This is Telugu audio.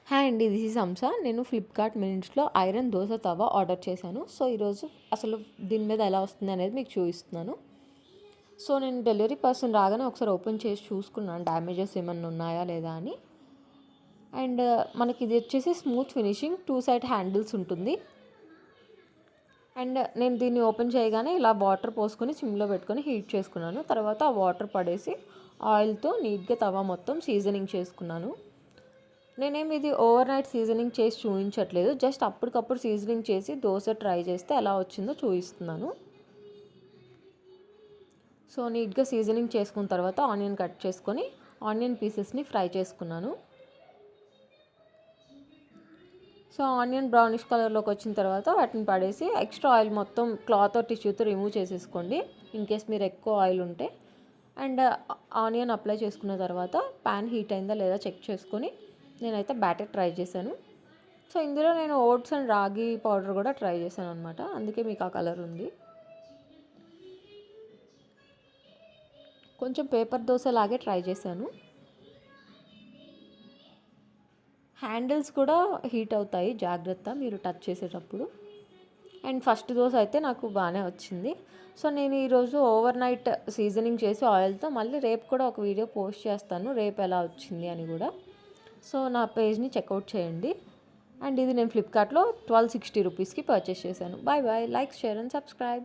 హాయ్ అండి, దిస్ ఈజ్ హంస. నేను ఫ్లిప్కార్ట్ మినిట్స్లో ఐరన్ దోశ తవా ఆర్డర్ చేశాను. సో ఈరోజు అసలు దీని మీద ఎలా వస్తుంది అనేది మీకు చూపిస్తున్నాను. సో నేను డెలివరీ పర్సన్ రాగానే ఒకసారి ఓపెన్ చేసి చూసుకున్నాను డ్యామేజెస్ ఏమన్నా ఉన్నాయా లేదా అని. అండ్ మనకి ఇది వచ్చేసి స్మూత్ ఫినిషింగ్ 2 సైడ్ హ్యాండిల్స్ ఉంటుంది. అండ్ నేను దీన్ని ఓపెన్ చేయగానే ఇలా వాటర్ పోసుకొని సిమ్లో పెట్టుకొని హీట్ చేసుకున్నాను. తర్వాత ఆ వాటర్ పడేసి ఆయిల్తో నీట్గా తవా మొత్తం సీజనింగ్ చేసుకున్నాను. నేనేమి ఇది ఓవర్ నైట్ సీజనింగ్ చేసి చూపించట్లేదు, జస్ట్ అప్పటికప్పుడు సీజనింగ్ చేసి దోశ ట్రై చేస్తే ఎలా వచ్చిందో చూపిస్తున్నాను. సో నీట్గా సీజనింగ్ చేసుకున్న తర్వాత ఆనియన్ కట్ చేసుకొని ఆనియన్ పీసెస్ని ఫ్రై చేసుకున్నాను. సో ఆనియన్ బ్రౌనిష్ కలర్లోకి వచ్చిన తర్వాత వాటిని పడేసి ఎక్స్ట్రా ఆయిల్ మొత్తం క్లాత్ టిష్యూతో రిమూవ్ చేసేసుకోండి ఇన్ కేస్ మీరు ఎక్కువ ఆయిల్ ఉంటే. అండ్ ఆనియన్ అప్లై చేసుకున్న తర్వాత ప్యాన్ హీట్ అయిందా లేదా చెక్ చేసుకొని నేనైతే బ్యాటర్ ట్రై చేశాను. సో ఇందులో నేను ఓట్స్ అండ్ రాగి పౌడర్ కూడా ట్రై చేశాను అనమాట, అందుకే మీకు ఆ కలర్ ఉంది. కొంచెం పేపర్ దోశ లాగే ట్రై చేశాను. హ్యాండిల్స్ కూడా హీట్ అవుతాయి, జాగ్రత్త మీరు టచ్ చేసేటప్పుడు. అండ్ ఫస్ట్ దోశ అయితే నాకు బాగానే వచ్చింది. సో నేను ఈరోజు ఓవర్ నైట్ సీజనింగ్ చేసి ఆయిల్తో మళ్ళీ రేపు కూడా ఒక వీడియో పోస్ట్ చేస్తాను, రేపు ఎలా వచ్చింది అని కూడా. సో నా పేజ్ని చెక్అవుట్ చేయండి. అండ్ ఇది నేను ఫ్లిప్కార్ట్లో 1260 రూపీస్కి పర్చేస్ చేశాను. Bye bye, like, share and subscribe.